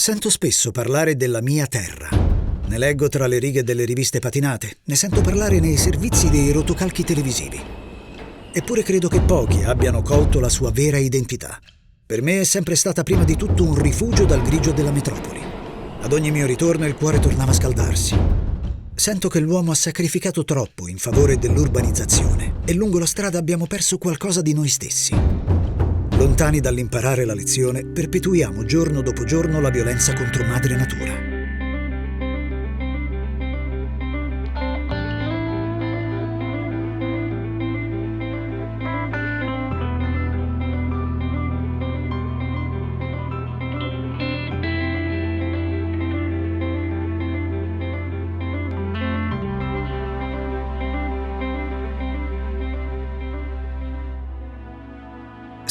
Sento spesso parlare della mia terra. Ne leggo tra le righe delle riviste patinate, ne sento parlare nei servizi dei rotocalchi televisivi. Eppure credo che pochi abbiano colto la sua vera identità. Per me è sempre stata prima di tutto un rifugio dal grigio della metropoli. Ad ogni mio ritorno il cuore tornava a scaldarsi. Sento che l'uomo ha sacrificato troppo in favore dell'urbanizzazione e lungo la strada abbiamo perso qualcosa di noi stessi. Lontani dall'imparare la lezione, perpetuiamo giorno dopo giorno la violenza contro madre natura.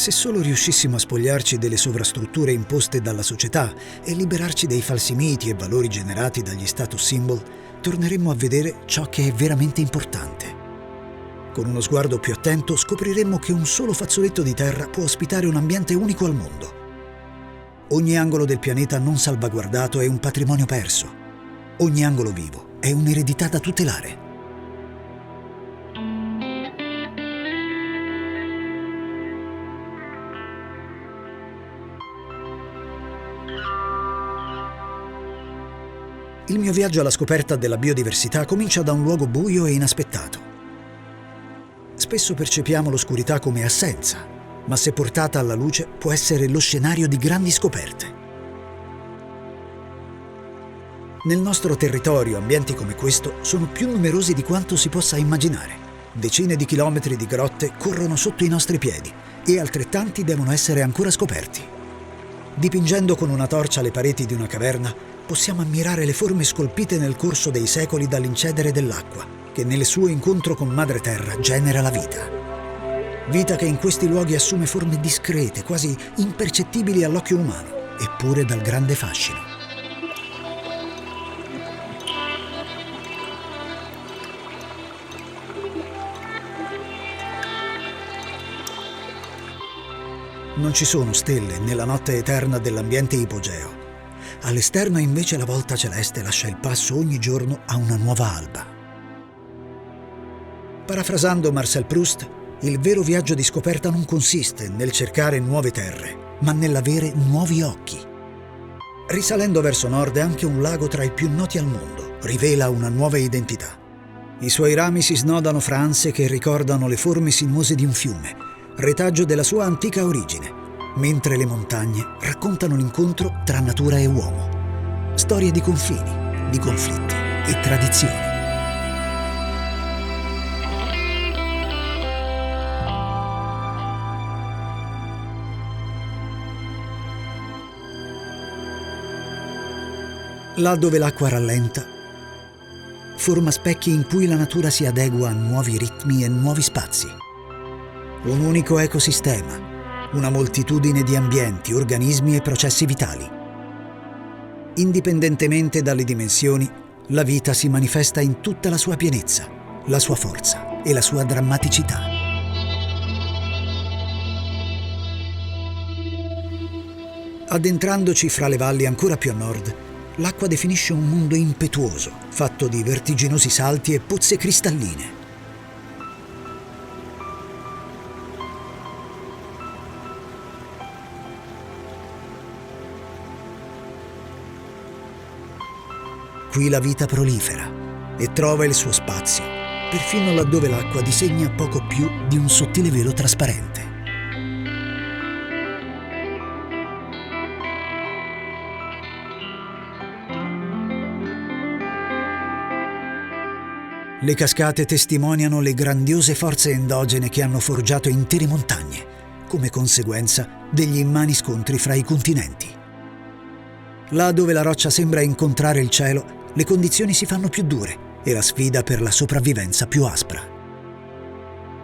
Se solo riuscissimo a spogliarci delle sovrastrutture imposte dalla società e liberarci dei falsi miti e valori generati dagli status symbol, torneremmo a vedere ciò che è veramente importante. Con uno sguardo più attento scopriremmo che un solo fazzoletto di terra può ospitare un ambiente unico al mondo. Ogni angolo del pianeta non salvaguardato è un patrimonio perso. Ogni angolo vivo è un'eredità da tutelare. Il mio viaggio alla scoperta della biodiversità comincia da un luogo buio e inaspettato. Spesso percepiamo l'oscurità come assenza, ma se portata alla luce può essere lo scenario di grandi scoperte. Nel nostro territorio ambienti come questo sono più numerosi di quanto si possa immaginare. Decine di chilometri di grotte corrono sotto i nostri piedi e altrettanti devono essere ancora scoperti. Dipingendo con una torcia le pareti di una caverna, possiamo ammirare le forme scolpite nel corso dei secoli dall'incedere dell'acqua, che nel suo incontro con madre terra genera la vita. Vita che in questi luoghi assume forme discrete, quasi impercettibili all'occhio umano, eppure dal grande fascino. Non ci sono stelle nella notte eterna dell'ambiente ipogeo. All'esterno invece la volta celeste lascia il passo ogni giorno a una nuova alba. Parafrasando Marcel Proust, il vero viaggio di scoperta non consiste nel cercare nuove terre, ma nell'avere nuovi occhi. Risalendo verso nord, anche un lago tra i più noti al mondo rivela una nuova identità. I suoi rami si snodano fra anse che ricordano le forme sinuose di un fiume, retaggio della sua antica origine, mentre le montagne raccontano l'incontro tra natura e uomo. Storie di confini, di conflitti e tradizioni. Là dove l'acqua rallenta, forma specchi in cui la natura si adegua a nuovi ritmi e nuovi spazi. Un unico ecosistema, una moltitudine di ambienti, organismi e processi vitali. Indipendentemente dalle dimensioni, la vita si manifesta in tutta la sua pienezza, la sua forza e la sua drammaticità. Addentrandoci fra le valli ancora più a nord, l'acqua definisce un mondo impetuoso, fatto di vertiginosi salti e pozze cristalline. Qui la vita prolifera e trova il suo spazio, perfino laddove l'acqua disegna poco più di un sottile velo trasparente. Le cascate testimoniano le grandiose forze endogene che hanno forgiato intere montagne, come conseguenza degli immani scontri fra i continenti. Là dove la roccia sembra incontrare il cielo, le condizioni si fanno più dure e la sfida per la sopravvivenza più aspra.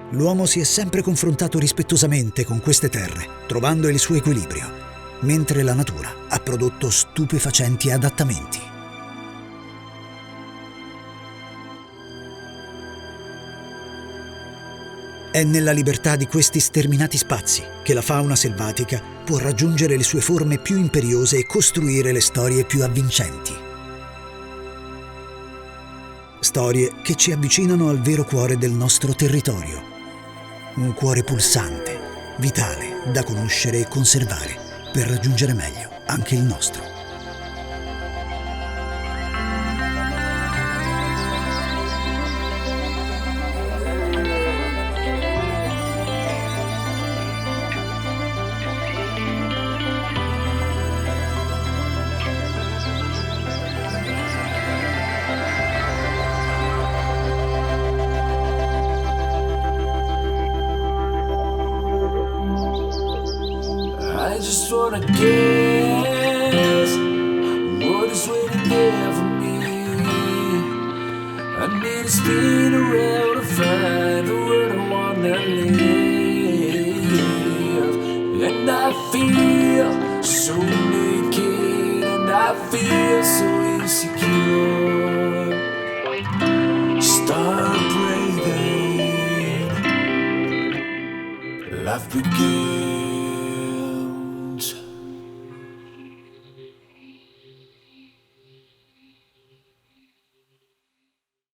L'uomo si è sempre confrontato rispettosamente con queste terre, trovando il suo equilibrio, mentre la natura ha prodotto stupefacenti adattamenti. È nella libertà di questi sterminati spazi che la fauna selvatica può raggiungere le sue forme più imperiose e costruire le storie più avvincenti. Storie che ci avvicinano al vero cuore del nostro territorio. Un cuore pulsante, vitale, da conoscere e conservare per raggiungere meglio anche il nostro. I just wanna guess what is waiting there for me. I need to spin around to find the world I wanna live. And I feel so naked and I feel so insecure. Start breathing, life begins.